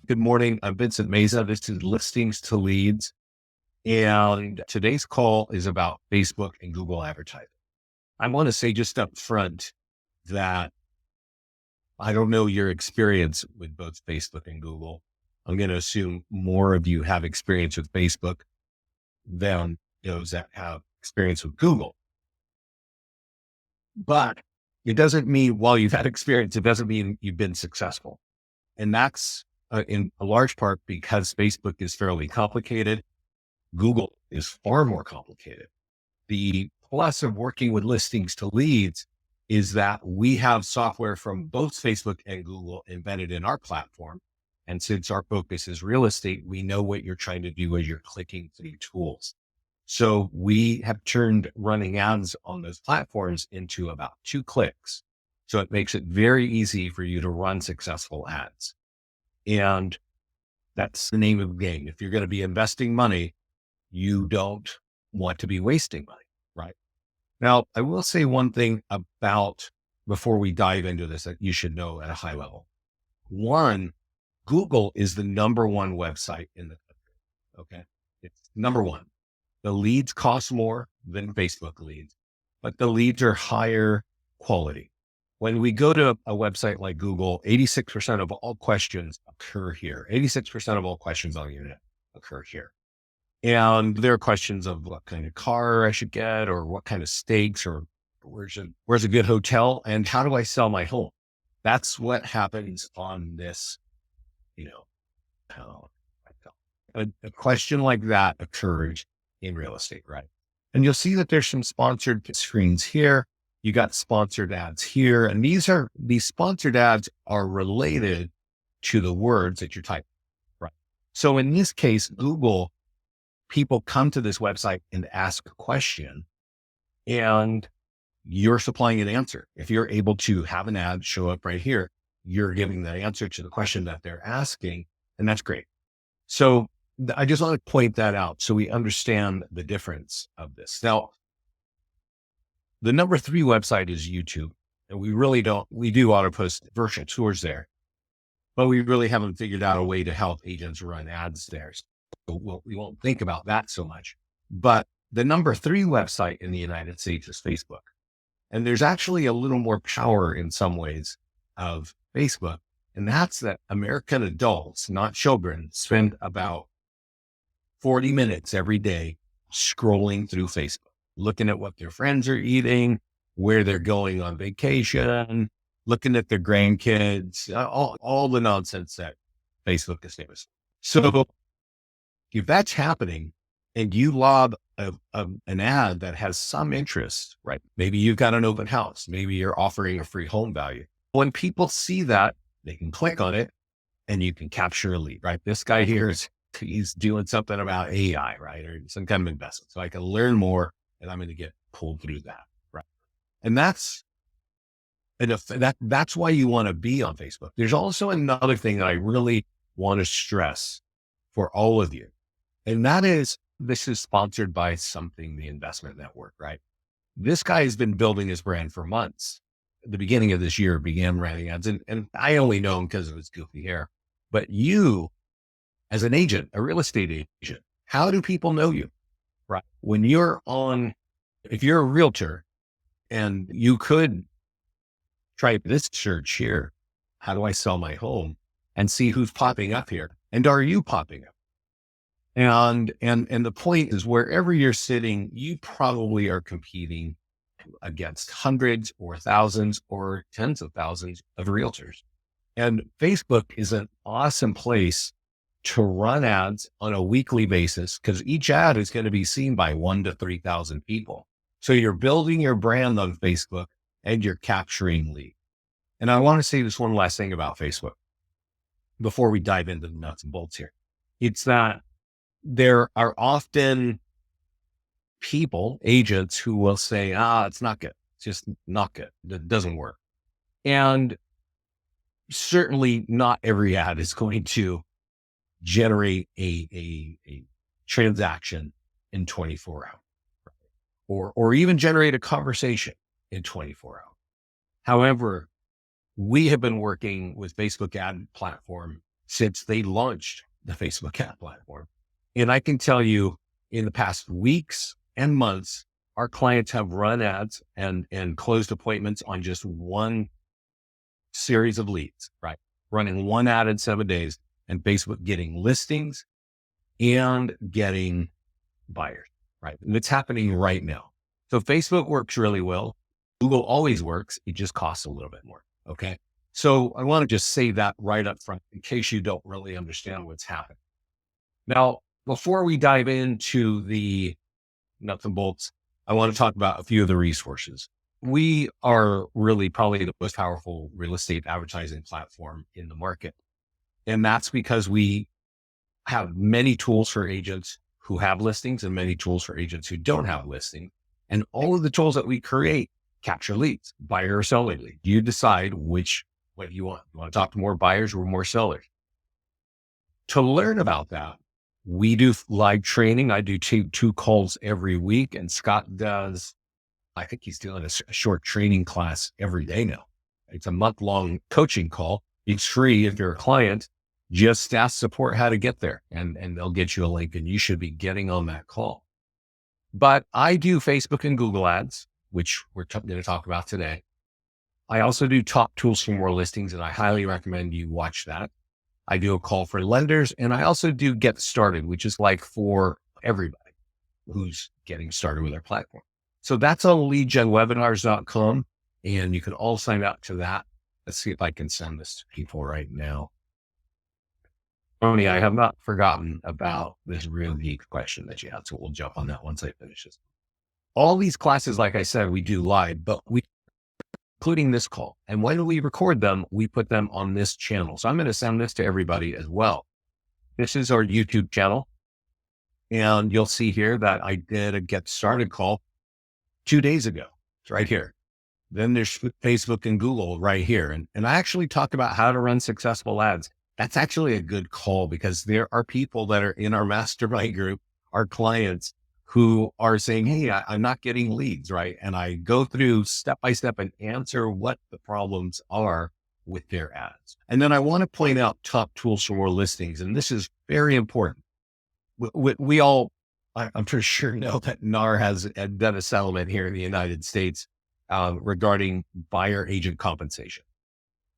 Good morning. I'm Vincent Meza. This is Listings to Leads. And today's call is about Facebook and Google advertising. I want to say just up front that I don't know your experience with both Facebook and Google. I'm going to assume more of you have experience with Facebook than those that have experience with Google. But it doesn't mean while you've had experience, it doesn't mean you've been successful. And that's in a large part because Facebook is fairly complicated. Google is far more complicated. The plus of working with Listings to Leads is that we have software from both Facebook and Google embedded in our platform. And since our focus is real estate, we know what you're trying to do as you're clicking through tools. So we have turned running ads on those platforms into about 2 clicks. So it makes it very easy for you to run successful ads. And that's the name of the game. If you're going to be investing money, you don't want to be wasting money, right? Now, I will say one thing about before we dive into this that you should know at a high level. One, Google is the number one website in the country. Okay. It's number one. The leads cost more than Facebook leads, but the leads are higher quality. When we go to a website like Google, 86% of all questions occur here. 86% of all questions on the internet occur here. And there are questions of what kind of car I should get, or what kind of steaks, or where's a good hotel, and how do I sell my home? That's what happens on this, a question like that occurs in real estate, right? And you'll see that there's some sponsored screens here. You got sponsored ads here. And these sponsored ads are related to the words that you're typing, right? So in this case, Google, people come to this website and ask a question and you're supplying an answer. If you're able to have an ad show up right here, you're giving the answer to the question that they're asking, and that's great. So I just want to point that out so we understand the difference of this. Now, the number 3 website is YouTube, and we do auto post virtual tours there, but we really haven't figured out a way to help agents run ads there. So we won't think about that so much, but the number 3 website in the United States is Facebook. And there's actually a little more power in some ways of Facebook. And that's that American adults, not children, spend about 40 minutes every day scrolling through Facebook, looking at what their friends are eating, where they're going on vacation, looking at their grandkids, all the nonsense that Facebook is famous. So if that's happening and you lob an ad that has some interest, right? Maybe you've got an open house. Maybe you're offering a free home value. When people see that, they can click on it and you can capture a lead, right? This guy here he's doing something about AI, right? Or some kind of investment. So I can learn more and I'm going to get pulled through that, right? And that's why you want to be on Facebook. There's also another thing that I really want to stress for all of you. And that is, this is sponsored by something, the investment network, right? This guy has been building his brand for months. At the beginning of this year, began running ads. And I only know him because of his goofy hair. But you, as an agent, a real estate agent, how do people know you, right? When if you're a realtor and you could try this search here, how do I sell my home, and see who's popping up here? And are you popping up? And the point is, wherever you're sitting, you probably are competing against hundreds or thousands or tens of thousands of realtors. And Facebook is an awesome place to run ads on a weekly basis because each ad is going to be seen by 1,000 to 3,000 people. So you're building your brand on Facebook and you're capturing leads. And I want to say this one last thing about Facebook before we dive into the nuts and bolts here. It's that there are often people, agents, who will say, it's not good. It's just not good. It doesn't work. And certainly not every ad is going to generate a transaction in 24 hours, or even generate a conversation in 24 hours. However, we have been working with Facebook ad platform since they launched the Facebook ad platform. And I can tell you in the past weeks and months, our clients have run ads and closed appointments on just one series of leads, right? Running one ad in 7 days and Facebook getting listings and getting buyers, right? And it's happening right now. So Facebook works really well. Google always works. It just costs a little bit more. Okay. So I want to just say that right up front in case you don't really understand what's happening. Now, before we dive into the nuts and bolts, I want to talk about a few of the resources. We are really probably the most powerful real estate advertising platform in the market. And that's because we have many tools for agents who have listings and many tools for agents who don't have listings. And all of the tools that we create capture leads, buyer or seller lead. You decide which way you want. You want to talk to more buyers or more sellers. To learn about that, we do live training. I do two calls every week, and Scott does, I think he's doing a short training class every day now. It's a month-long coaching call. It's free if you're a client. Just ask support how to get there, and they'll get you a link, and you should be getting on that call. But I do Facebook and Google ads, which we're going to talk about today. I also do top tools for more listings, and I highly recommend you watch that. I do a call for lenders, and I also do get started, which is like for everybody who's getting started with our platform. So that's on leadgenwebinars.com, and you can all sign up to that. Let's see if I can send this to people right now. Tony, I have not forgotten about this really deep question that you had, so we'll jump on that once I finish this. All these classes, like I said, we do live, but including this call. And when we record them, we put them on this channel. So I'm going to send this to everybody as well. This is our YouTube channel. And you'll see here that I did a get started call 2 days ago. It's right here. Then there's Facebook and Google right here. And I actually talk about how to run successful ads. That's actually a good call because there are people that are in our mastermind group, our clients, who are saying, hey, I'm not getting leads, right? And I go through step by step and answer what the problems are with their ads. And then I want to point out top tools for more listings. And this is very important. We all, I'm pretty sure, know that NAR has done a settlement here in the United States regarding buyer agent compensation.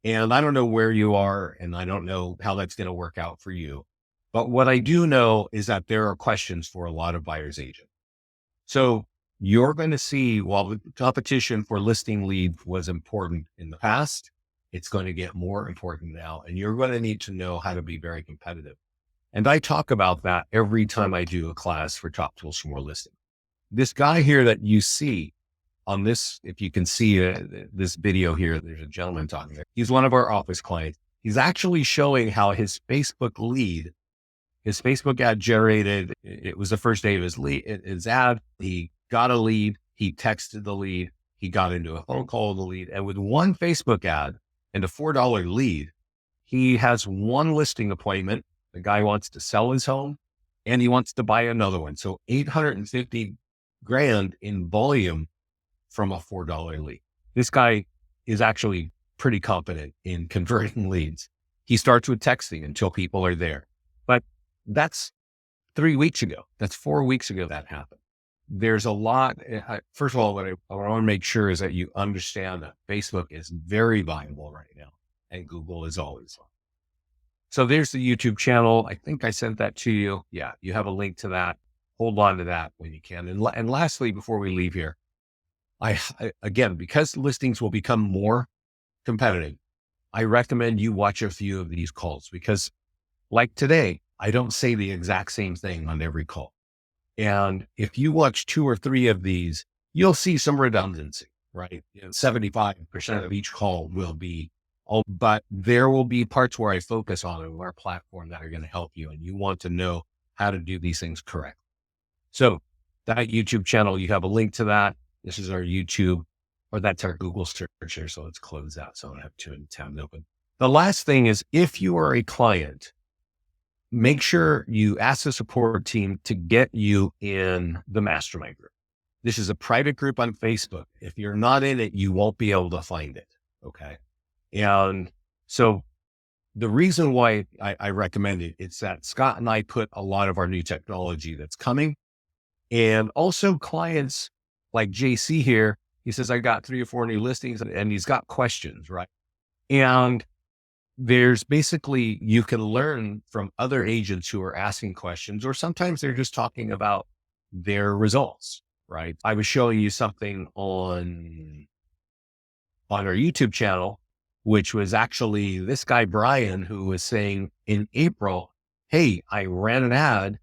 And I don't know where you are, and I don't know how that's going to work out for you. But what I do know is that there are questions for a lot of buyer's agents. So you're going to see, while the competition for listing leads was important in the past, it's going to get more important now. And you're going to need to know how to be very competitive. And I talk about that every time I do a class for top tools for more listing. This guy here that you see on this, if you can see this video here, there's a gentleman talking there. He's one of our office clients. He's actually showing how his Facebook ad generated, it was the first day of his ad. He got a lead. He texted the lead. He got into a phone call with the lead. And with one Facebook ad and a $4 lead, he has one listing appointment. The guy wants to sell his home and he wants to buy another one. So 850 grand in volume from a $4 lead. This guy is actually pretty competent in converting leads. He starts with texting until people are there. But that's 3 weeks ago. That's 4 weeks ago that happened. There's a lot. First of all, what I want to make sure is that you understand that Facebook is very viable right now and Google is always on. So there's the YouTube channel. I think I sent that to you. Yeah, you have a link to that. Hold on to that when you can. And lastly, before we leave here, again, because listings will become more competitive, I recommend you watch a few of these calls because like today, I don't say the exact same thing on every call. And if you watch 2 or 3 of these, you'll see some redundancy, right? 75% of each call will be all, but there will be parts where I focus on our platform that are going to help you. And you want to know how to do these things correctly. So that YouTube channel, you have a link to that. This is our YouTube, or that's our Google search here. So let's close that. So I don't have 2 tabs open. The last thing is if you are a client, make sure you ask the support team to get you in the mastermind group. This is a private group on Facebook. If you're not in it, you won't be able to find it. Okay. And so the reason why I recommend it is that Scott and I put a lot of our new technology that's coming, and also clients like JC here. He says, I got 3 or 4 new listings, and he's got questions, right? And there's basically, you can learn from other agents who are asking questions, or sometimes they're just talking about their results, right? I was showing you something on our YouTube channel, which was actually this guy, Brian, who was saying in April, hey, I ran an ad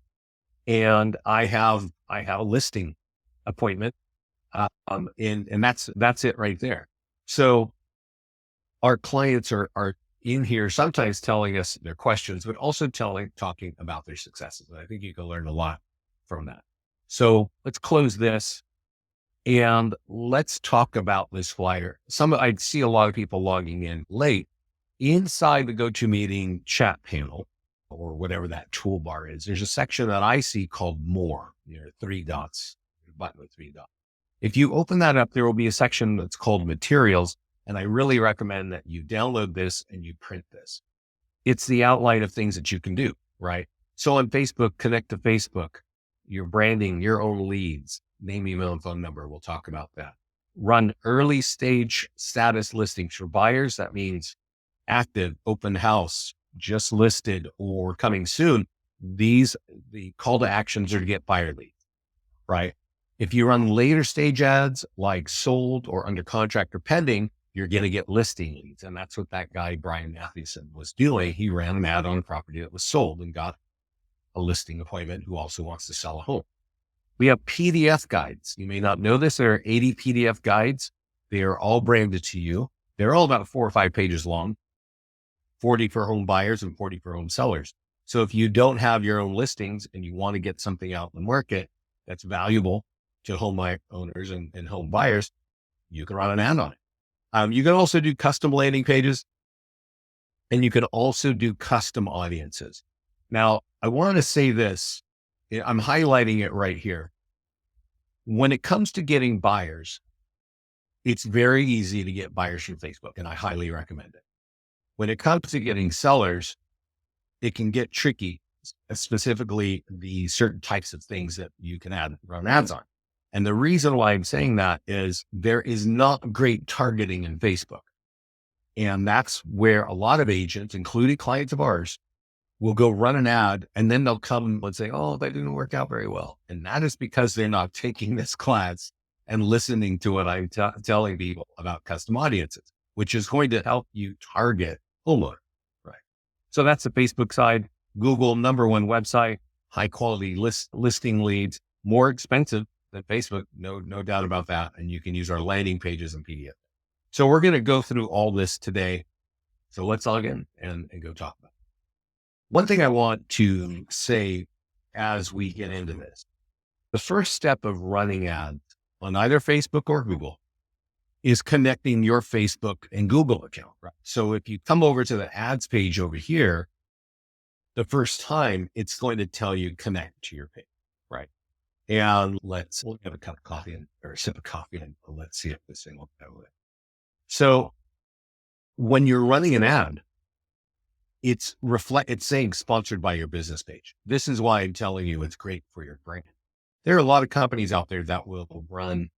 and I have a listing appointment. And that's it right there. So our clients are in here sometimes telling us their questions, but also talking about their successes. And I think you can learn a lot from that. So let's close this and let's talk about this flyer. I see a lot of people logging in late. Inside the GoToMeeting chat panel, or whatever that toolbar is, there's a section that I see called More, 3 dots, a button with 3 dots. If you open that up, there will be a section that's called Materials. And I really recommend that you download this and you print this. It's the outline of things that you can do, right? So on Facebook, connect to Facebook, your branding, your own leads, name, email, and phone number. We'll talk about that. Run early stage status listings for buyers. That means active, open house, just listed, or coming soon. The call to actions are to get buyer leads, right? If you run later stage ads like sold or under contract or pending, you're going to get listing leads. And that's what that guy, Brian Mathewson, was doing. He ran an ad on a property that was sold and got a listing appointment who also wants to sell a home. We have PDF guides. You may not know this. There are 80 PDF guides. They are all branded to you. They're all about 4 or 5 pages long, 40 for home buyers and 40 for home sellers. So if you don't have your own listings and you want to get something out in the market that's valuable to home owners and home buyers, you can run an ad on it. You can also do custom landing pages, and you can also do custom audiences. Now, I want to say this. I'm highlighting it right here. When it comes to getting buyers, it's very easy to get buyers from Facebook, and I highly recommend it. When it comes to getting sellers, it can get tricky, specifically the certain types of things that you can run ads on. And the reason why I'm saying that is there is not great targeting in Facebook. And that's where a lot of agents, including clients of ours, will go run an ad, and then they'll come and say, oh, that didn't work out very well. And that is because they're not taking this class and listening to what I'm telling people about custom audiences, which is going to help you target homeowners, right? So that's the Facebook side. Google, #1 website, high quality listing leads, more expensive than Facebook, no doubt about that. And you can use our landing pages and PDF. So we're going to go through all this today. So let's log in and go talk about it. One thing I want to say as we get into this, the first step of running ads on either Facebook or Google is connecting your Facebook and Google account, right? So if you come over to the ads page over here, the first time it's going to tell you connect to your page, right? And we'll have a cup of coffee or a sip of coffee, and let's see if this thing will go. So when you're running an ad, it's saying sponsored by your business page. This is why I'm telling you it's great for your brand. There are a lot of companies out there that will run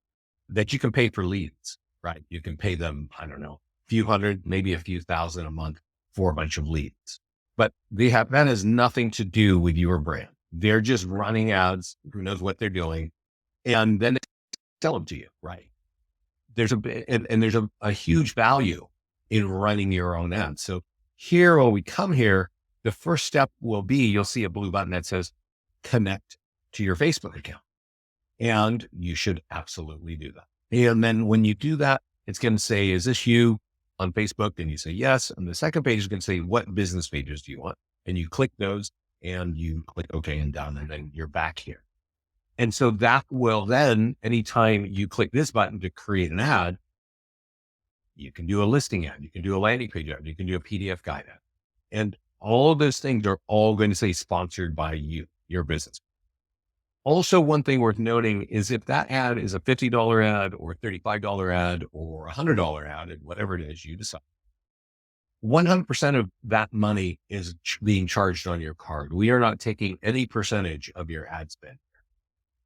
that you can pay for leads, right? You can pay them, I don't know, a few hundred, maybe a few thousand a month for a bunch of leads, but that has nothing to do with your brand. They're just running ads, who knows what they're doing, and then they sell them to you, right? There's a huge value in running your own ads. So here, when we come here, the first step will be, you'll see a blue button that says connect to your Facebook account. And you should absolutely do that. And then when you do that, it's going to say, is this you on Facebook? And you say yes. And the second page is going to say, what business pages do you want? And you click those and you click OK and done, and then you're back here. And so that will then, anytime you click this button to create an ad, you can do a listing ad, you can do a landing page ad, you can do a PDF guide ad. And all of those things are all going to say sponsored by you, your business. Also, one thing worth noting is if that ad is a $50 ad or $35 ad or $100 ad, and whatever it is you decide, 100% of that money is being charged on your card. We are not taking any percentage of your ad spend.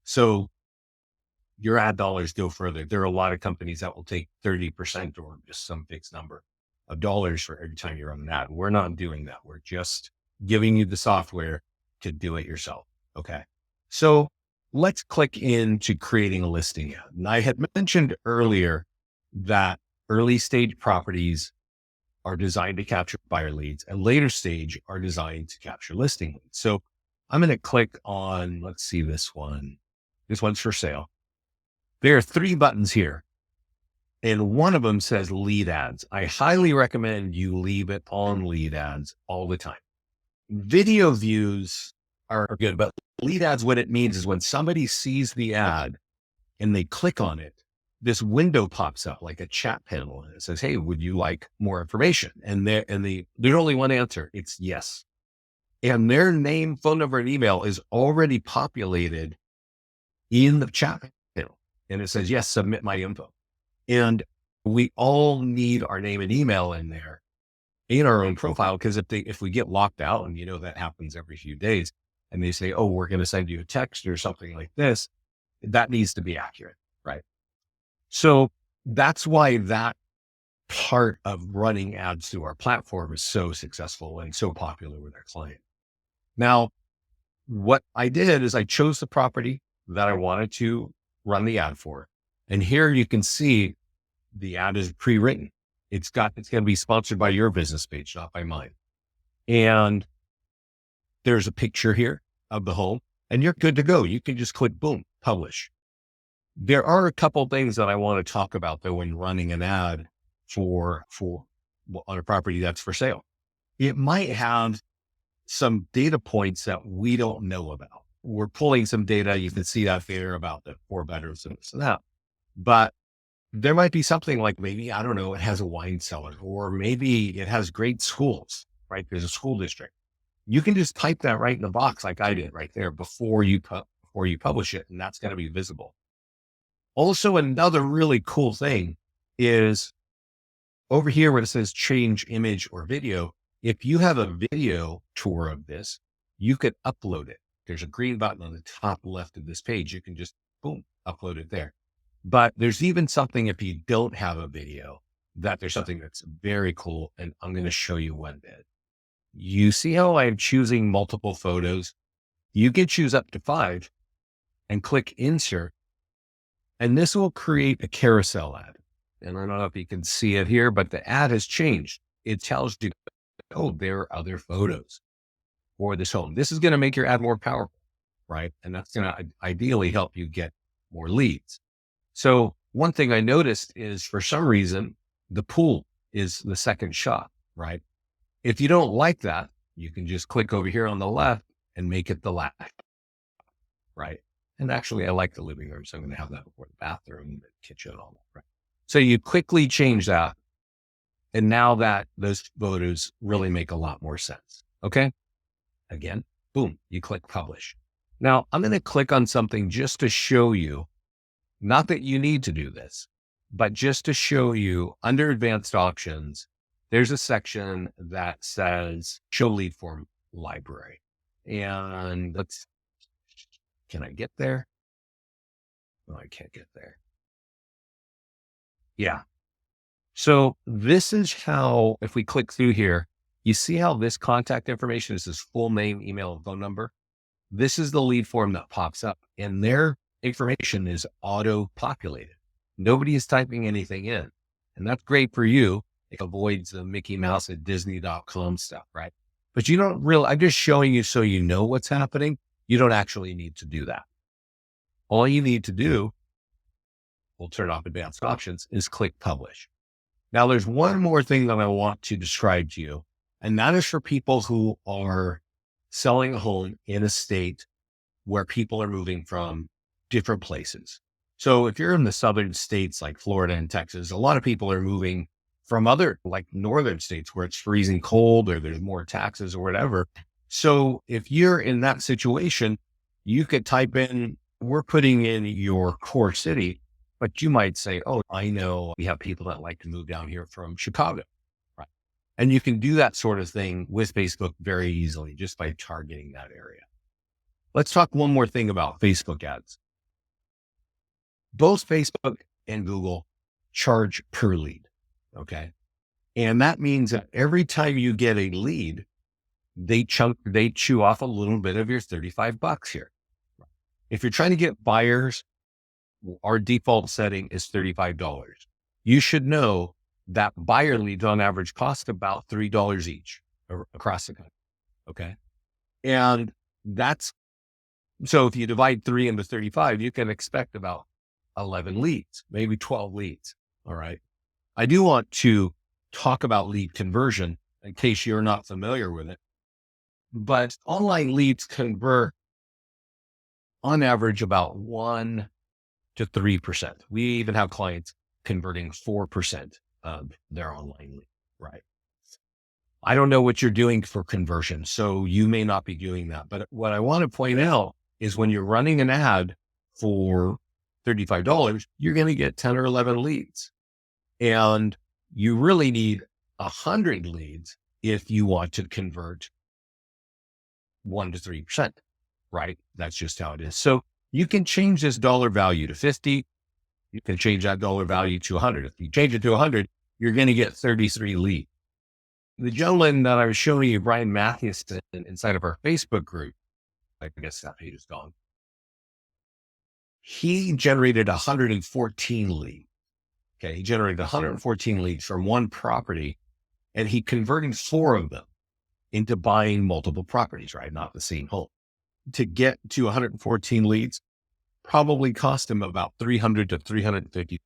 So your ad dollars go further. There are a lot of companies that will take 30% or just some fixed number of dollars for every time you run an ad. We're not doing that. We're just giving you the software to do it yourself. Okay. So let's click into creating a listing ad. And I had mentioned earlier that early stage properties are designed to capture buyer leads and later stage are designed to capture listing leads. So I'm going to click on, let's see this one. This one's for sale. There are 3 buttons here, and one of them says lead ads. I highly recommend you leave it on lead ads all the time. Video views are good, but lead ads, what it means is when somebody sees the ad and they click on it, this window pops up like a chat panel and it says, hey, would you like more information? And there's only one answer. It's yes. And their name, phone number, and email is already populated in the chat panel. And it says, yes, submit my info. And we all need our name and email in there in our own profile. Because if we get locked out, and that happens every few days, and they say, oh, we're going to send you a text or something like this, that needs to be accurate, right? So that's why that part of running ads through our platform is so successful and so popular with our client. Now, what I did is I chose the property that I wanted to run the ad for. And here you can see the ad is pre-written. It's going to be sponsored by your business page, not by mine. And there's a picture here of the home and you're good to go. You can just click, boom, publish. There are a couple of things that I want to talk about though when running an ad on a property that's for sale. It might have some data points that we don't know about. We're pulling some data. You can see that there about the 4 bedrooms and this and that. But there might be something like maybe, I don't know, it has a wine cellar, or maybe it has great schools, right? There's a school district. You can just type that right in the box like I did right there before you publish it, and that's going to be visible. Also, another really cool thing is over here where it says change image or video. If you have a video tour of this, you could upload it. There's a green button on the top left of this page. You can just, boom, upload it there. But there's even something, if you don't have a video, there's something that's very cool. And I'm going to show you one bit. You see how I'm choosing multiple photos? You can choose up to 5 and click insert. And this will create a carousel ad. And I don't know if you can see it here, but the ad has changed. It tells you, oh, there are other photos for this home. This is going to make your ad more powerful, right? And that's going to ideally help you get more leads. So one thing I noticed is for some reason, the pool is the second shot, right? If you don't like that, you can just click over here on the left and make it the last, right? And actually I like the living room. So I'm going to have that before the bathroom, the kitchen, all that, right? So you quickly change that. And now that those photos really make a lot more sense. Okay. Again, boom, you click publish. Now I'm going to click on something just to show you, not that you need to do this, but just to show you under advanced options, there's a section that says show lead form library. And can I get there? No, I can't get there. Yeah. So this is how, if we click through here, you see how this contact information is his full name, email, and phone number. This is the lead form that pops up, and their information is auto populated. Nobody is typing anything in, and that's great for you. It avoids the Mickey Mouse at Disney.com stuff, right? But you don't really, I'm just showing you so you know what's happening. You don't actually need to do that. All you need to do, we'll turn off advanced options, is click publish. Now there's one more thing that I want to describe to you, and that is for people who are selling a home in a state where people are moving from different places. So if you're in the southern states like Florida and Texas, a lot of people are moving from other like northern states where it's freezing cold or there's more taxes or whatever. So if you're in that situation, You could type in, we're putting in your core city, but you might say, oh, I know we have people that like to move down here from Chicago. Right. And you can do that sort of thing with Facebook very easily just by targeting that area. Let's talk one more thing about Facebook ads. Both Facebook and Google charge per lead. Okay. And that means that every time you get a lead, they chew off a little bit of your $35 here. If you're trying to get buyers, our default setting is $35. You should know that buyer leads on average cost about $3 each across the country. Okay. And so if you divide 3 into 35, you can expect about 11 leads, maybe 12 leads. All right. I do want to talk about lead conversion in case you're not familiar with it, but online leads convert on average about 1 to 3%. We even have clients converting 4% of their online lead, right? I don't know what you're doing for conversion, so you may not be doing that. But what I want to point out is when you're running an ad for $35, you're going to get 10 or 11 leads. And you really need 100 leads if you want to convert 1 to 3%, right? That's just how it is. So you can change this dollar value to 50. You can change that dollar value to 100. If you change it to 100, you're going to get 33 leads. The gentleman that I was showing you, Brian Mathewson, inside of our Facebook group, I guess that page is gone. He generated 114 leads. Okay. He generated 114 leads from one property, and he converted 4 of them into buying multiple properties, right? Not the same home. To get to 114 leads probably cost him about $300 to $350.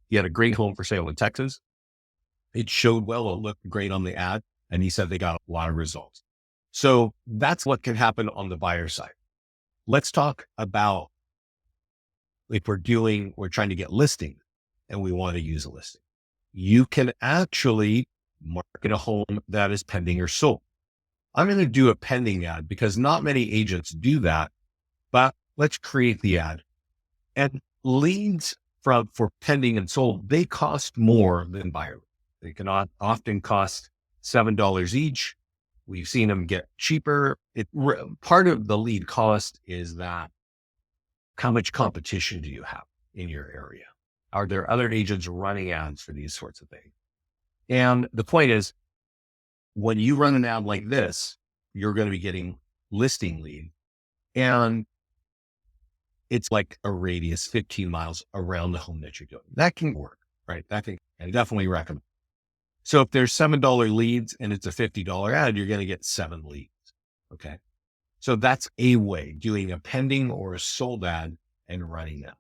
He had a great home for sale in Texas. It showed well, it looked great on the ad, and he said they got a lot of results. So that's what can happen on the buyer side. Let's talk about if we're trying to get listings and we want to use a listing. You can actually market a home that is pending or sold. I'm going to do a pending ad because not many agents do that, but let's create the ad. And leads for pending and sold, they cost more than buyer. They can often cost $7 each. We've seen them get cheaper. Part of the lead cost is that how much competition do you have in your area? Are there other agents running ads for these sorts of things? And the point is, when you run an ad like this, you're going to be getting listing lead, and it's like a radius 15 miles around the home that you're doing. That can work, right? I definitely recommend. So if there's $7 leads and it's a $50 ad, you're going to get 7 leads. Okay. So that's a way, doing a pending or a sold ad and running that.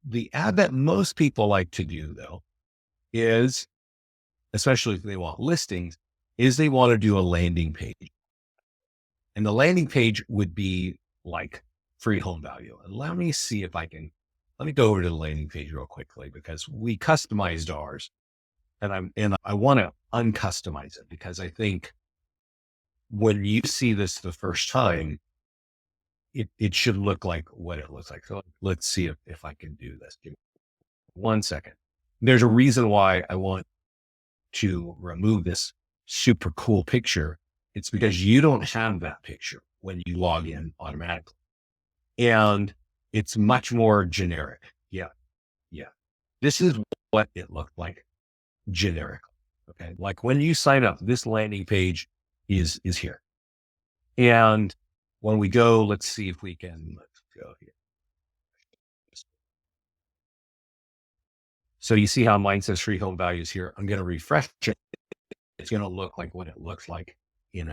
The ad that most people like to do, though, is, especially if they want listings, is they want to do a landing page. And the landing page would be like free home value. And let me go over to the landing page real quickly because we customized ours, and I want to uncustomize it because I think when you see this the first time, it should look like what it looks like. So let's see if I can do this. Give me 1 second. There's a reason why I want to remove this super cool picture. It's because you don't have that picture when you log in automatically. And it's much more generic. Yeah. Yeah. This is what it looked like generic. Okay. Like when you sign up, this landing page is here. And when we go, let's see if we can, let's go here. So you see how mine says free home values here. I'm going to refresh it. It's going to look like what it looks like in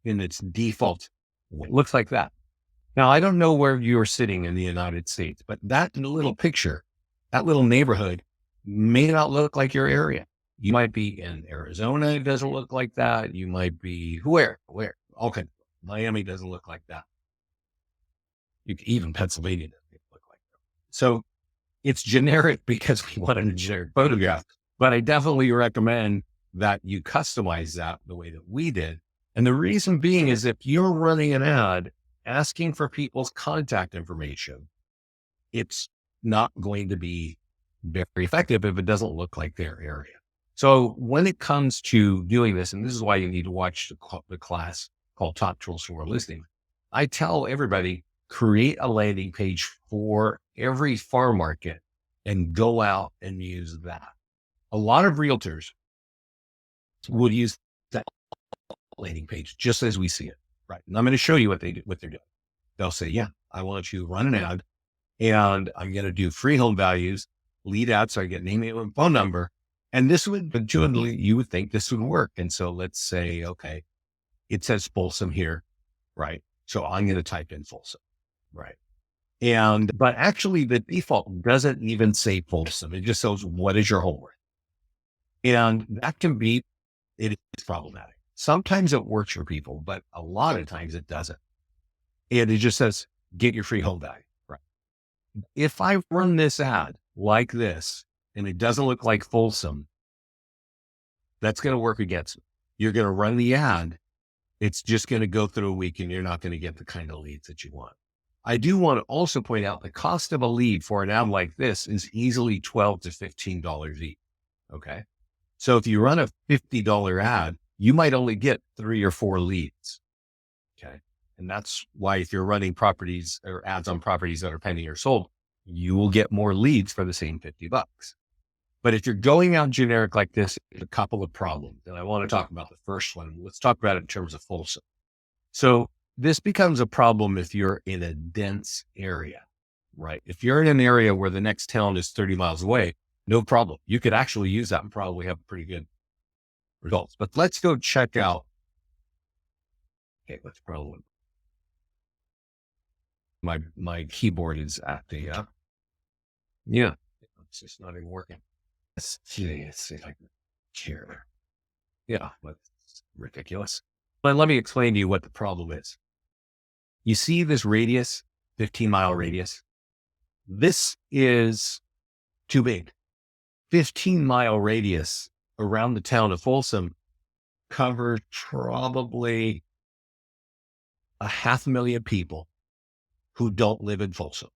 its default. It looks like that. Now, I don't know where you're sitting in the United States, but that little picture, that little neighborhood may not look like your area. You might be in Arizona. It doesn't look like that. You might be where? Okay. Miami doesn't look like that. Even Pennsylvania doesn't look like that. So it's generic because we wanted a generic photograph, but I definitely recommend that you customize that the way that we did. And the reason being is if you're running an ad asking for people's contact information, it's not going to be very effective if it doesn't look like their area. So when it comes to doing this, and this is why you need to watch the class called Top Tools for Listing, I tell everybody, create a landing page for every farm market and go out and use that. A lot of realtors would use that landing page just as we see it. Right. And I'm going to show you what they're doing. They'll say, yeah, I want you to run an ad and I'm going to do free home values, lead out. So I get name, and phone number. And this would, intuitively, you would think this would work. And so let's say, okay, it says Folsom here. Right. So I'm going to type in Folsom. Right. But actually the default doesn't even say Folsom. It just says, what is your home worth? And that can be, it is problematic. Sometimes it works for people, but a lot of times it doesn't. And it just says, get your free home value. Right. If I run this ad like this and it doesn't look like Folsom, that's going to work against me. You're going to run the ad. It's just going to go through a week and you're not going to get the kind of leads that you want. I do want to also point out the cost of a lead for an ad like this is easily $12 to $15 each. Okay. So if you run a $50 ad, you might only get 3 or 4 leads. Okay. And that's why if you're running properties or ads on properties that are pending or sold, you will get more leads for the same $50. But if you're going out generic like this, there's a couple of problems. And I want to talk about the first one. Let's talk about it in terms of Folsom. So this becomes a problem if you're in a dense area, right? If you're in an area where the next town is 30 miles away, no problem. You could actually use that and probably have pretty good results. But let's go check out. Okay, what's the problem? My keyboard is acting up. Yeah, it's just not even working. Let's see if I can share. Yeah, that's ridiculous. But let me explain to you what the problem is. You see this radius, 15-mile radius? This is too big. 15-mile radius around the town of Folsom covers probably 500,000 people who don't live in Folsom.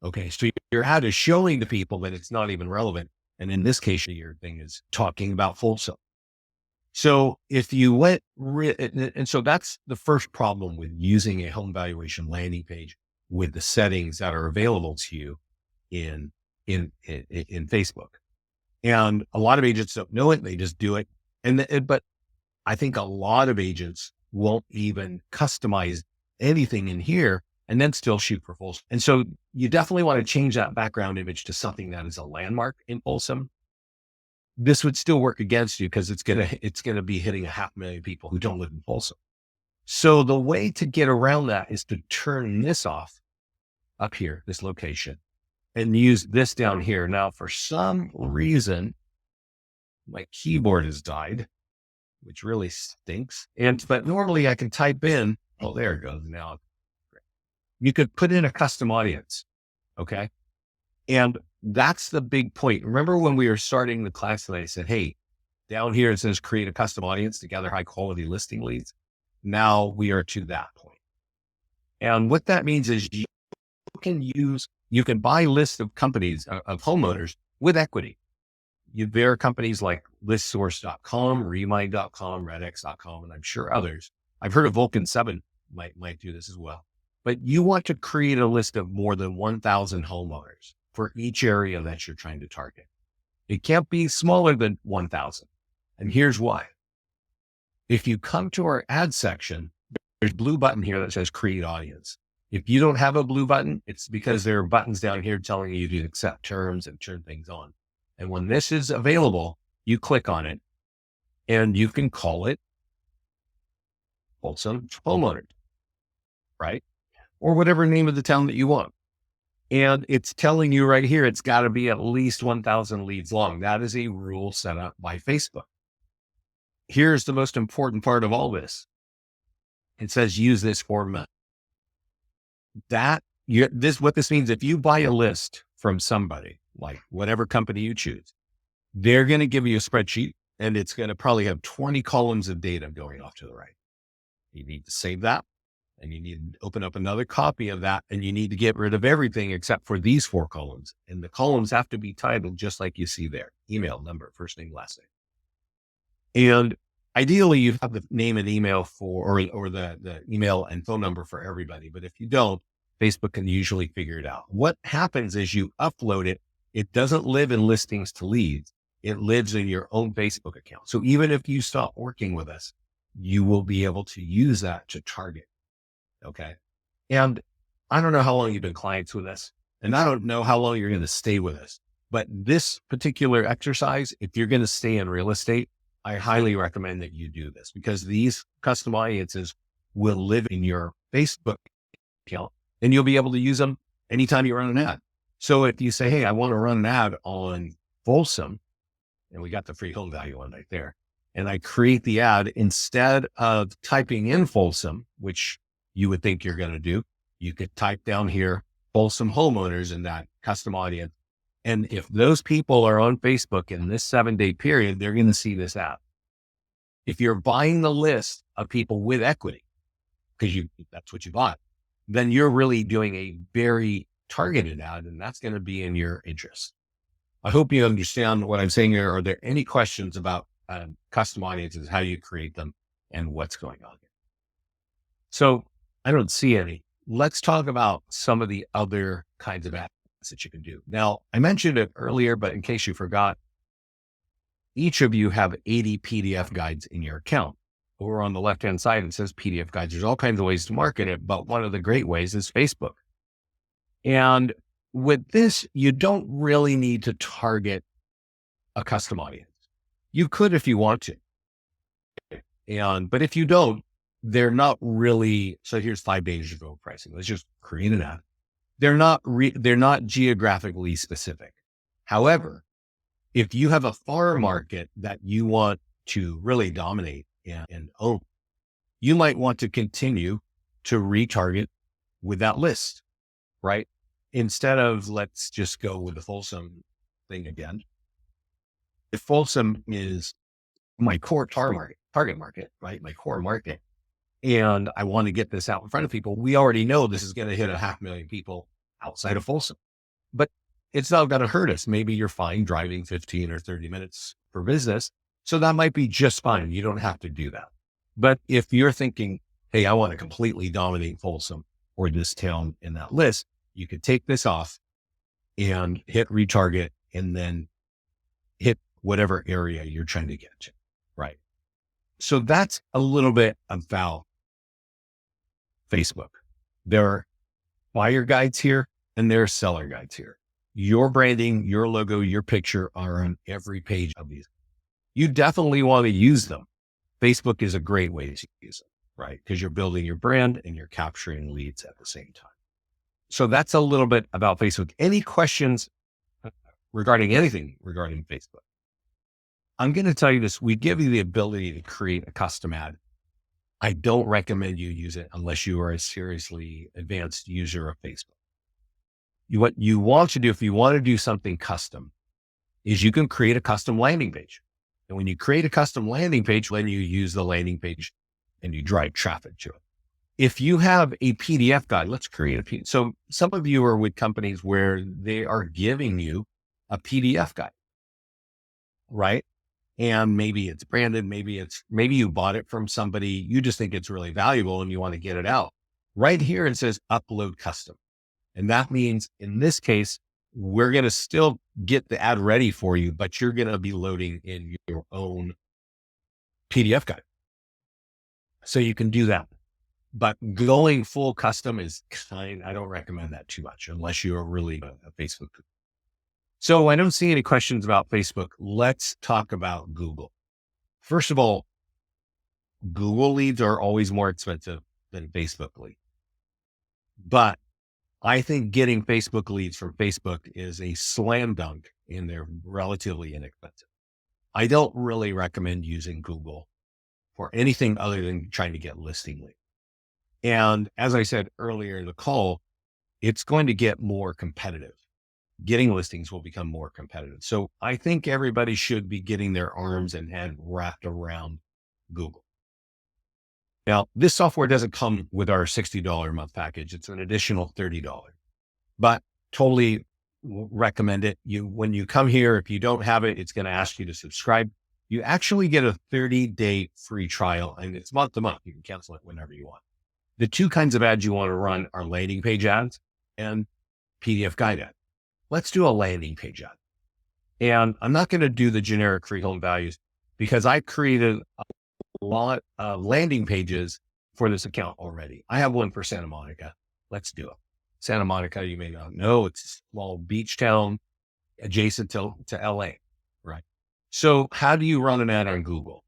Okay, so your ad is showing to people that it's not even relevant. And in this case, your thing is talking about Folsom. So if you went, and so that's the first problem with using a home valuation landing page with the settings that are available to you in Facebook. And a lot of agents don't know it. They just do it. But I think a lot of agents won't even customize anything in here and then still shoot for Folsom. And so you definitely want to change that background image to something that is a landmark in Folsom. This would still work against you because it's gonna be hitting 500,000 people who don't live in Folsom. So the way to get around that is to turn this off up here, this location, and use this down here. Now, for some reason, my keyboard has died, which really stinks. But normally I can type in, oh, there it goes now. You could put in a custom audience. Okay. And that's the big point. Remember when we were starting the class and I said, hey, down here it says create a custom audience to gather high quality listing leads. Now we are to that point. And what that means is you can buy lists of companies, of homeowners with equity. There are companies like listsource.com, remind.com, redx.com, and I'm sure others. I've heard of Vulcan 7 might do this as well. But you want to create a list of more than 1,000 homeowners for each area that you're trying to target. It can't be smaller than 1,000. And here's why. If you come to our ad section, there's a blue button here that says create audience. If you don't have a blue button, it's because there are buttons down here telling you to accept terms and turn things on. And when this is available, you click on it and you can call it Folsom Homeowner, right? Or whatever name of the town that you want. And it's telling you right here, it's got to be at least 1,000 leads long. That is a rule set up by Facebook. Here's the most important part of all this. It says use this format. What this means, if you buy a list from somebody, like whatever company you choose, they're going to give you a spreadsheet and it's going to probably have 20 columns of data going off to the right. You need to save that and you need to open up another copy of that, and you need to get rid of everything except for these 4 columns. And the columns have to be titled just like you see there: email, number, first name, last name. And ideally you have the name and email or the email and phone number for everybody. But if you don't, Facebook can usually figure it out. What happens is you upload it. It doesn't live in listings to leads. It lives in your own Facebook account. So even if you stop working with us, you will be able to use that to target. Okay. And I don't know how long you've been clients with us, and I don't know how long you're going to stay with us, but this particular exercise, if you're going to stay in real estate, I highly recommend that you do this, because these custom audiences will live in your Facebook account and you'll be able to use them anytime you run an ad. So if you say, hey, I want to run an ad on Folsom, and we got the free home value one right there, and I create the ad, instead of typing in Folsom, which you would think you're going to do, you could type down here Folsom homeowners in that custom audience. And if those people are on Facebook in this 7-day period, they're going to see this ad. If you're buying the list of people with equity, because that's what you bought, then you're really doing a very targeted ad, and that's going to be in your interest. I hope you understand what I'm saying here. Are there any questions about custom audiences, how you create them, and what's going on here? So I don't see any. Let's talk about some of the other kinds of ads that you can do. Now, I mentioned it earlier, but in case you forgot, each of you have 80 PDF guides in your account. Over on the left-hand side, it says PDF guides. There's all kinds of ways to market it, but one of the great ways is Facebook. And with this, you don't really need to target a custom audience. You could if you want to. But if you don't, they're not really, so here's 5 days to go pricing. Let's just create an ad. They're not geographically specific. However, if you have a farm market that you want to really dominate and own, you might want to continue to retarget with that list, right? Instead of, let's just go with the Folsom thing again. If Folsom is my core target market, right? My core market, and I want to get this out in front of people, we already know this is going to hit 500,000 people outside of Folsom, but it's not going to hurt us. Maybe you're fine driving 15 or 30 minutes for business. So that might be just fine. You don't have to do that. But if you're thinking, hey, I want to completely dominate Folsom or this town in that list, you could take this off and hit retarget and then hit whatever area you're trying to get to, right? So that's a little bit about Facebook. There are buyer guides here and there are seller guides here. Your branding, your logo, your picture are on every page of these. You definitely want to use them. Facebook is a great way to use them, right? Because you're building your brand and you're capturing leads at the same time. So that's a little bit about Facebook. Any questions regarding anything regarding Facebook? I'm going to tell you this. We give you the ability to create a custom ad. I don't recommend you use it unless you are a seriously advanced user of Facebook. What you want to do, if you want to do something custom, is you can create a custom landing page. And when you create a custom landing page, then you use the landing page and you drive traffic to it. If you have a PDF guide, let's create a PDF. So some of you are with companies where they are giving you a PDF guide, right? And maybe it's branded, maybe you bought it from somebody, you just think it's really valuable and you want to get it out. Right here, it says upload custom. And that means in this case, we're going to still get the ad ready for you, but you're going to be loading in your own PDF guide. So you can do that. But going full custom I don't recommend that too much unless you are really a Facebook. So I don't see any questions about Facebook. Let's talk about Google. First of all, Google leads are always more expensive than Facebook leads. But I think getting Facebook leads from Facebook is a slam dunk and they're relatively inexpensive. I don't really recommend using Google for anything other than trying to get listing leads. And as I said earlier in the call, it's going to get more competitive. Getting listings will become more competitive. So I think everybody should be getting their arms and head wrapped around Google. Now, this software doesn't come with our $60 a month package. It's an additional $30, but totally recommend it. When you come here, if you don't have it, it's going to ask you to subscribe. You actually get a 30-day free trial, and it's month to month. You can cancel it whenever you want. The two kinds of ads you want to run are landing page ads and PDF guide ads. Let's do a landing page ad. And I'm not going to do the generic free home values because I created a lot of landing pages for this account already. I have one for Santa Monica. Let's do it. Santa Monica, you may not know, it's a small beach town adjacent to LA, right? So how do you run an ad on Google?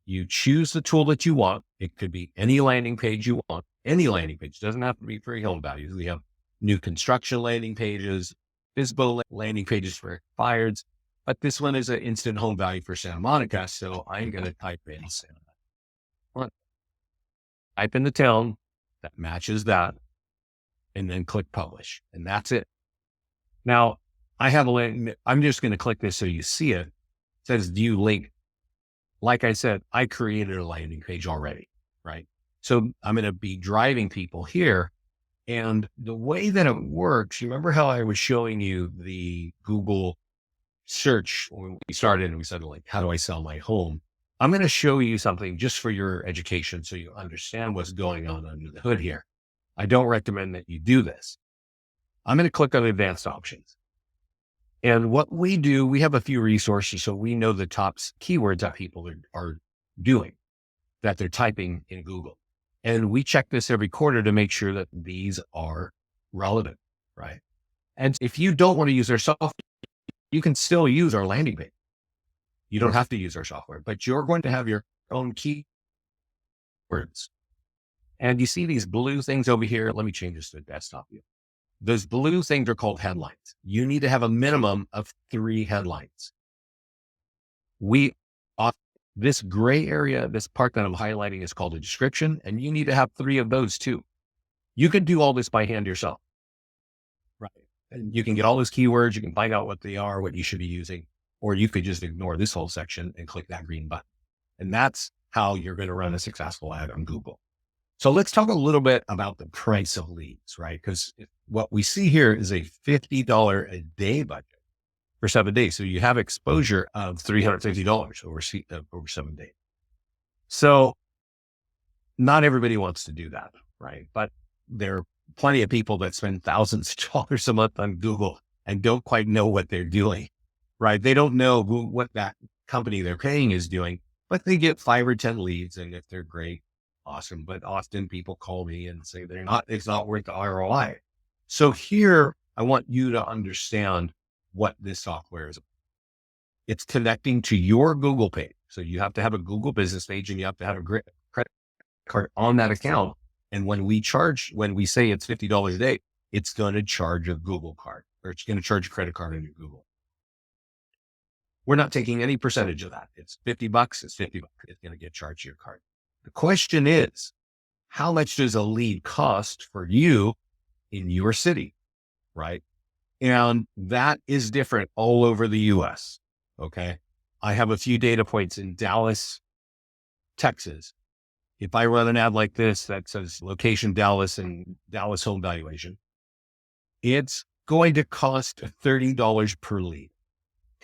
You choose the tool that you want. It could be any landing page you want, any landing page. It doesn't have to be free home values. We have new construction landing pages, visible landing pages for expireds, but this one is an instant home value for Santa Monica. So I'm going to type in Santa Monica. Type in the town that matches that, and then click publish. And that's it. Now I have a link. I'm just going to click this so you see it. It says view link. Like I said, I created a landing page already, right? So I'm going to be driving people here. And the way that it works, you remember how I was showing you the Google search when we started and we said, like, how do I sell my home? I'm going to show you something just for your education so you understand what's going on under the hood here. I don't recommend that you do this. I'm going to click on advanced options. And what we do, we have a few resources. So we know the top keywords that people are doing, that they're typing in Google. And we check this every quarter to make sure that these are relevant, right? And if you don't want to use our software, you can still use our landing page. You don't have to use our software, but you're going to have your own keywords. And you see these blue things over here. Let me change this to a desktop view. Those blue things are called headlines. You need to have a minimum of 3 headlines. This gray area, this part that I'm highlighting is called a description, and you need to have 3 of those too. You can do all this by hand yourself, right? And you can get all those keywords. You can find out what they are, what you should be using, or you could just ignore this whole section and click that green button. And that's how you're going to run a successful ad on Google. So let's talk a little bit about the price of leads, right? Because what we see here is a $50 a day budget for 7 days. So you have exposure of $350 over 7 days. So not everybody wants to do that, right? But there are plenty of people that spend thousands of dollars a month on Google and don't quite know what they're doing, right? They don't know what that company they're paying is doing, but they get 5 or 10 leads. And if they're great, awesome. But often people call me and say it's not worth the ROI. So here, I want you to understand what this software is. It's connecting to your Google page. So you have to have a Google business page and you have to have a credit card on that account. And when we say it's $50 a day, it's going to charge a Google card, or it's going to charge a credit card on your Google. We're not taking any percentage of that. It's $50. It's $50. It's going to get charged to your card. The question is, how much does a lead cost for you in your city, right? And that is different all over the US. Okay. I have a few data points in Dallas, Texas. If I run an ad like this that says location Dallas and Dallas home valuation, it's going to cost $30 per lead.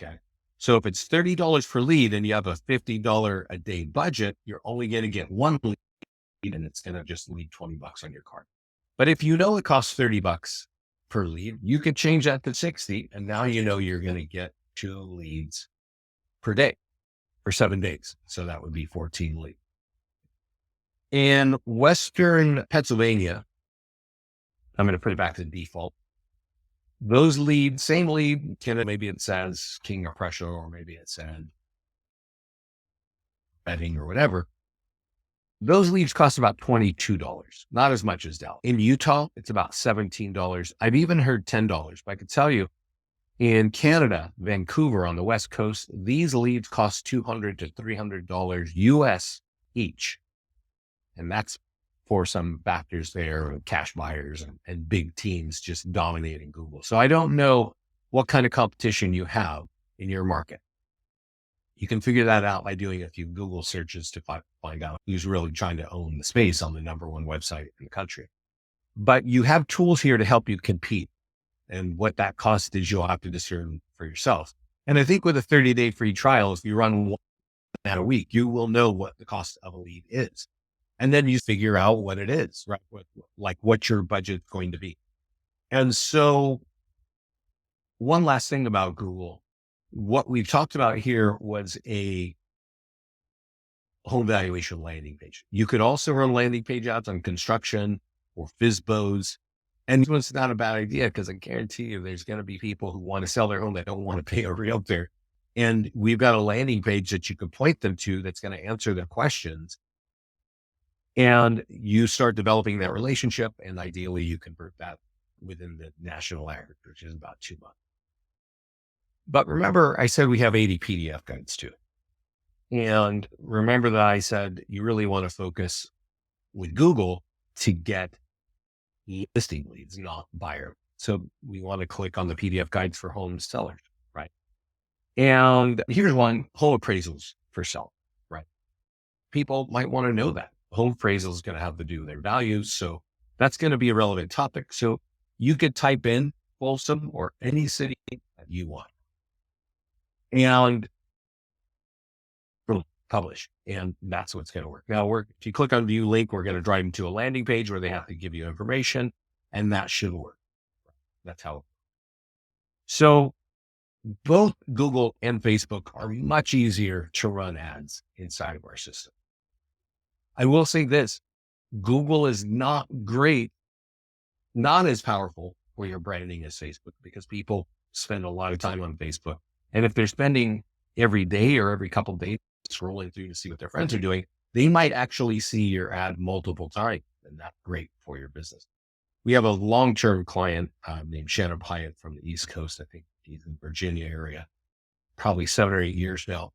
Okay. So if it's $30 per lead and you have a $50 a day budget, you're only going to get 1 lead and it's going to just leave $20 on your card. But if you know it costs $30 per lead, you could change that to 60. And now you know you're going to get 2 leads per day for 7 days. So that would be 14 leads. In Western Pennsylvania, I'm going to put it back to default. Those leads, same lead, maybe it says King of Prussia, or maybe it said betting or whatever. Those leads cost about $22, not as much as Dallas. In Utah, it's about $17. I've even heard $10, but I could tell you in Canada, Vancouver on the West Coast, these leads cost $200 to $300 US each. And that's for some factors there, cash buyers and big teams just dominating Google. So I don't know what kind of competition you have in your market. You can figure that out by doing a few Google searches to find out who's really trying to own the space on the number one website in the country. But you have tools here to help you compete. And what that cost is, you'll have to discern for yourself. And I think with a 30-day free trial, if you run one ad a week, you will know what the cost of a lead is. And then you figure out what it is, right? What your budget's going to be. And so one last thing about Google, what we've talked about here was a home valuation landing page. You could also run landing page ads on construction or FISBOs. And it's not a bad idea because I guarantee you there's going to be people who want to sell their home that don't want to pay a realtor. And we've got a landing page that you can point them to that's going to answer their questions. And you start developing that relationship, and ideally you convert that within the national average, which is about 2 months. But remember, I said we have 80 PDF guides too. And remember that I said you really want to focus with Google to get listing leads, not buyer. So we want to click on the PDF guides for home sellers, right? And here's one, home appraisals for sale, right? People might want to know that home appraisal is going to have to do with their values. So that's going to be a relevant topic. So you could type in Folsom or any city that you want and publish. And that's what's going to work. Now, if you click on view link, we're going to drive them to a landing page where they have to give you information, and that should work. That's how. So both Google and Facebook are much easier to run ads inside of our system. I will say this, Google is not great, not as powerful for your branding as Facebook, because people spend a lot of time on Facebook. And if they're spending every day or every couple of days scrolling through to see what their friends are doing, they might actually see your ad multiple times, and that's great for your business. We have a long-term client named Shannon Hyatt from the East Coast. I think he's in the Virginia area, probably 7 or 8 years now.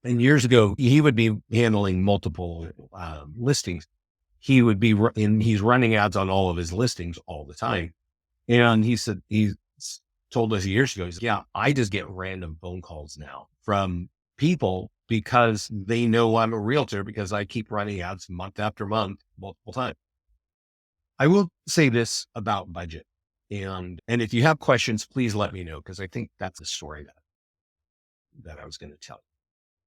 And years ago, he would be handling multiple listings. He would be, he's running ads on all of his listings all the time. And he said, he told us years ago, he's like, yeah, I just get random phone calls now from people because they know I'm a realtor because I keep running ads month after month, multiple times. I will say this about budget. And if you have questions, please let me know, because I think that's a story that I was going to tell you.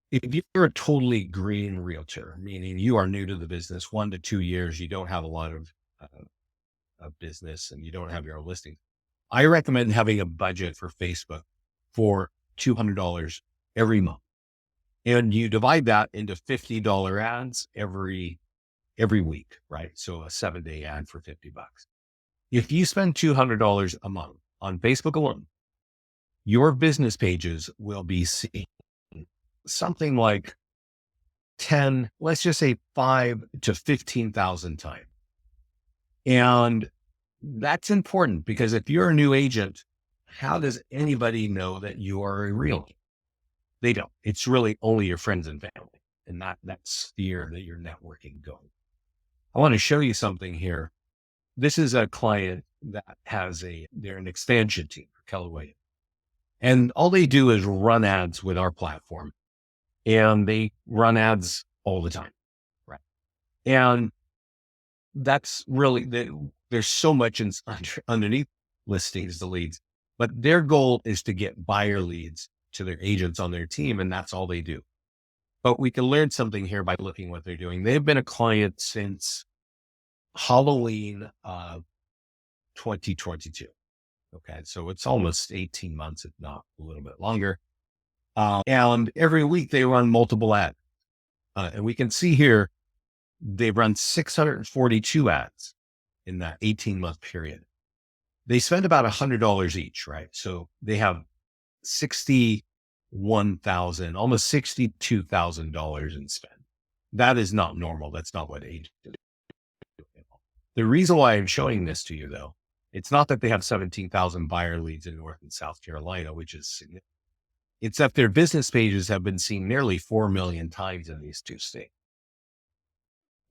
If you're a totally green realtor, meaning you are new to the business, 1 to 2 years, you don't have a lot of business and you don't have your own listings, I recommend having a budget for Facebook for $200 every month. And you divide that into $50 ads every week, right? So a 7-day ad for $50. If you spend $200 a month on Facebook alone, your business pages will be seen something like 10, let's just say 5 to 15,000 times. And that's important because if you're a new agent, how does anybody know that you are a realtor? They don't. It's really only your friends and family, and that sphere that you're networking going. I want to show you something here. This is a client that they're an expansion team for Keller Williams. And all they do is run ads with our platform. And they run ads all the time, right? And that's really, there's so much underneath listings, the leads, but their goal is to get buyer leads to their agents on their team, and that's all they do. But we can learn something here by looking what they're doing. They've been a client since Halloween of 2022. Okay, so it's almost 18 months, if not a little bit longer. And every week they run multiple ads. And we can see here, they run 642 ads in that 18-month period. They spend about $100 each, right? So they have $61,000, almost $62,000 in spend. That is not normal. That's not what agents do. The reason why I'm showing this to you, though, it's not that they have 17,000 buyer leads in North and South Carolina, which is significant. It's that their business pages have been seen nearly 4 million times in these 2 states.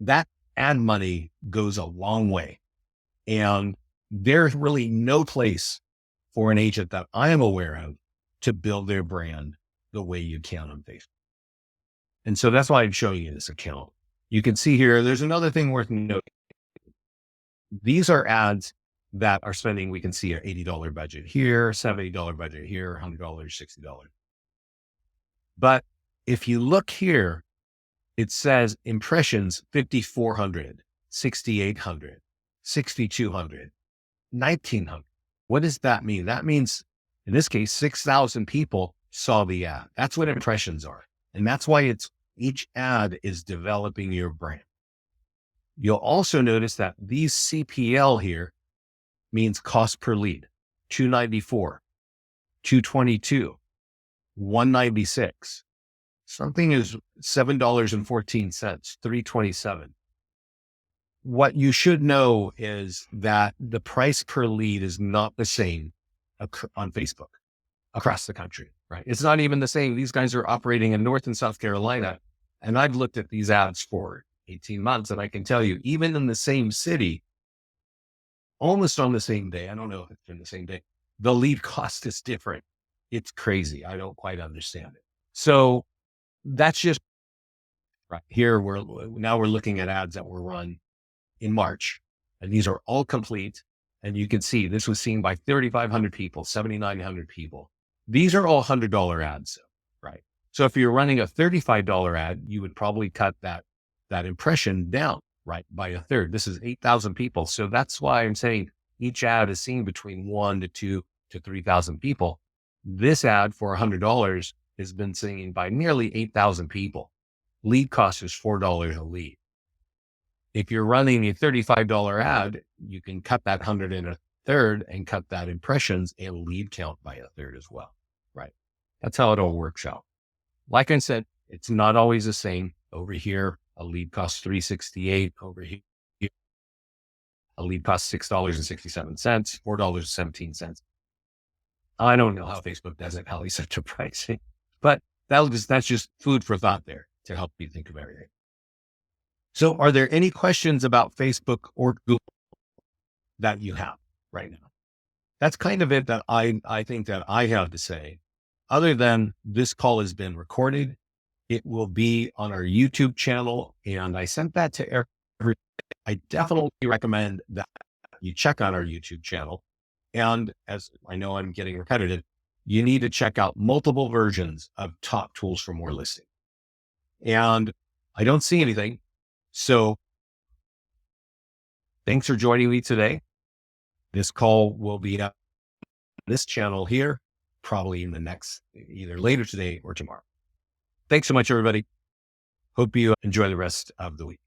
That ad money goes a long way. And there's really no place for an agent that I am aware of to build their brand the way you can on Facebook. And so that's why I'm showing you this account. You can see here, there's another thing worth noting. These are ads that are spending, we can see an $80 budget here, $70 budget here, $100, $60. But if you look here, it says impressions 5,400, 6,800, 6,200, 1,900. What does that mean? That means, in this case, 6,000 people saw the ad. That's what impressions are. And that's why each ad is developing your brand. You'll also notice that these CPL here means cost per lead, $294, $222, $196. Something is $7.14, $327. What you should know is that the price per lead is not the same on Facebook across the country, right? It's not even the same. These guys are operating in North and South Carolina, and I've looked at these ads for 18 months, and I can tell you, even in the same city, almost on the same day, I don't know if it's in the same day, the lead cost is different. It's crazy. I don't quite understand it. So that's just right here. We're looking at ads that were run in March, and these are all complete. And you can see this was seen by 3,500 people, 7,900 people. These are all $100 ads, right? So if you're running a $35 ad, you would probably cut that impression down, right, by a third. This is 8,000 people. So that's why I'm saying each ad is seen between 1 to 2 to 3,000 people. This ad for $100 has been seen by nearly 8,000 people. Lead cost is $4 a lead. If you're running a $35 ad, you can cut that 100 in a third and cut that impressions and lead count by a third as well, right? That's how it all works out. Like I said, it's not always the same. Over here, a lead costs $3.68. Over here, a lead costs $6.67, $4.17. I don't know how Facebook does it, how they set the pricing, but that's just food for thought there to help you think of everything. So are there any questions about Facebook or Google that you have right now? That's kind of it that I think that I have to say. Other than this call has been recorded, it will be on our YouTube channel, and I sent that to everyone. I definitely recommend that you check out our YouTube channel. And as I know I'm getting repetitive, you need to check out multiple versions of top tools for more listing. And I don't see anything. So thanks for joining me today. This call will be up this channel here, probably in the next, either later today or tomorrow. Thanks so much, everybody. Hope you enjoy the rest of the week.